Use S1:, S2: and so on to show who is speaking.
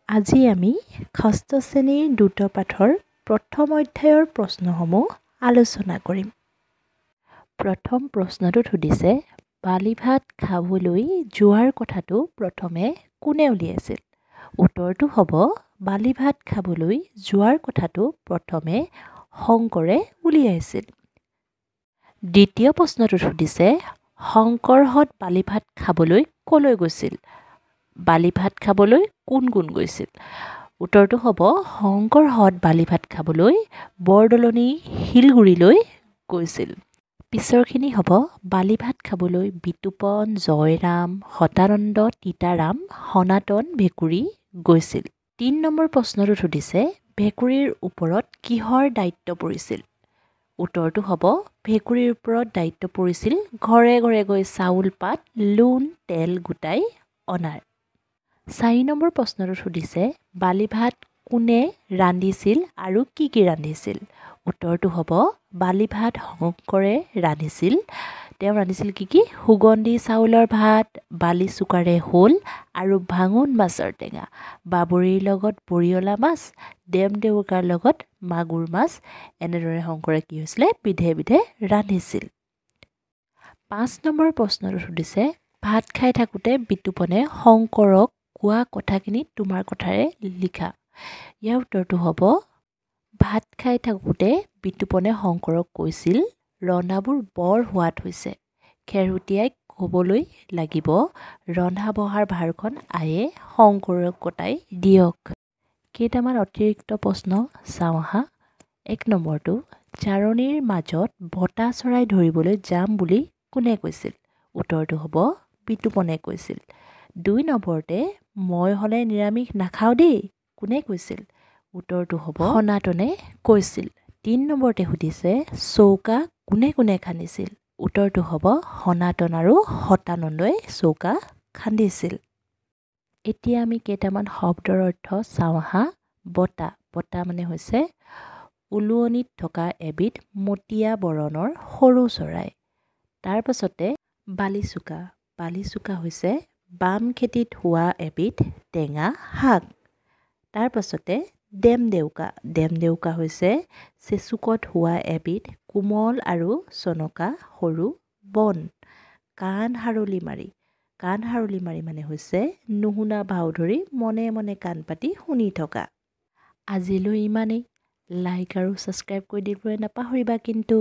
S1: আজি আমি ষষ্ঠ শ্ৰেণীৰ দ্ৰুত পাঠৰ প্ৰথম অধ্যায়ৰ প্ৰশ্নসমূহ আলোচনা কৰিম। প্ৰথম প্ৰশ্নটোত সুধিছে, বালি ভাত খাবলৈ যোৱাৰ কথাটো প্ৰথমে কোনে উলিয়াইছিল? উত্তৰটো হ'ব, বালি ভাত খাবলৈ যোৱাৰ কথাটো প্ৰথমে শংকৰে উলিয়াইছিল। দ্বিতীয় প্ৰশ্নটোত সুধিছে, শংকৰহঁত বালি ভাত খাবলৈ ক'লৈ গৈছিল? বালি ভাত খাবলৈ কোন কোন গৈছিল? উত্তৰটো হ'ব, শংকৰহঁত বালি ভাত খাবলৈ বৰদলনি শিলগুৰিলৈ গৈছিল। পিছৰখিনি হ'ব, বালি ভাত খাবলৈ বিতুপন, জয়ৰাম, সদানন্দ, তিতাৰাম, সনাতন ভেকুৰী গৈছিল। ৩ নম্বৰ প্ৰশ্নটোত সুধিছে, ভেকুৰীৰ ওপৰত কিহৰ দায়িত্ব পৰিছিল? উত্তৰটো হ'ব, ভেকুৰীৰ ওপৰত দায়িত্ব পৰিছিল ঘৰে ঘৰে গৈ চাউল পাত, লোণ তেল গোটাই অনাৰ। ৪ নম্বৰ প্ৰশ্নটোত সুধিছে, বালি ভাত কোনে ৰান্ধিছিল আৰু কি কি ৰান্ধিছিল? উত্তৰটো হ'ব, বালি ভাত শংকৰে ৰান্ধিছিল। তেওঁ ৰান্ধিছিল কি কি? সুগন্ধি চাউলৰ ভাত, বালি চুকাৰে শোল আৰু ভাঙোন মাছৰ টেঙা, বাবৰিৰ লগত বৰিয়লা মাছ, দেওকাৰ লগত মাগুৰ মাছ। এনেদৰে শংকৰে কি হৈছিলে? বিধে বিধে ৰান্ধিছিল। ৫ নম্বৰ প্ৰশ্নটোত সুধিছে, ভাত খাই থাকোঁতে বিতুপনে শংকৰক কোৱা কথাখিনি তোমাৰ কথাৰে লিখা। ইয়াৰ উত্তৰটো হ'ব, ভাত খাই থাকোঁতে বিতুপনে শংকৰক কৈছিল, ৰন্ধাবোৰ বৰ সোৱাদ হৈছে, খেৰসুতীয়াই ক'বলৈ লাগিব, ৰন্ধা বঢ়াৰ ভাৰখন আয়ে শংকৰক গতাই দিয়ক। কেইটামান অতিৰিক্ত প্ৰশ্ন চাওঁ আহা। ১ নম্বৰটো, জাৰনীৰ মাজত বটা চৰাই ধৰিবলৈ যাম বুলি কোনে কৈছিল? উত্তৰটো হ'ব, বিতুপনে কৈছিল। ২ নম্বৰতে, মই হ'লে নিৰামিষ নাখাওঁ দেই, কোনে কৈছিল? উত্তৰটো হ'ব, সনাতনে কৈছিল। ৩ নম্বৰতে সুধিছে, চৌকা কোনে কোনে খান্দিছিল? উত্তৰটো হ'ব, সনাতন আৰু সদানন্দই চৌকা খান্দিছিল। এতিয়া আমি কেইটামান শব্দৰ অৰ্থ চাওঁ আহা। বটা, বটা মানে হৈছে ওলোৱনিত থকা এবিধ মটীয়া বৰণৰ সৰু চৰাই। তাৰ পাছতে বালিচুকা, বালিচুকা হৈছে বাম খেতিত হোৱা এবিধ টেঙা শাক। তাৰ পাছতে ডেমডেউকা, ডেমডেউকা হৈছে চেচুকত হোৱা এবিধ কোমল আৰু চনকা সৰু বন। কাণসাৰুলি মাৰি, কাণসাৰুলি মাৰি মানে হৈছে নুশুনা ভাও ধৰি মনে মনে কাণ পাতি শুনি থকা। আজিলৈ ইমানেই। লাইক আৰু ছাবস্ক্ৰাইব কৰি দিবলৈ নাপাহৰিবা কিন্তু।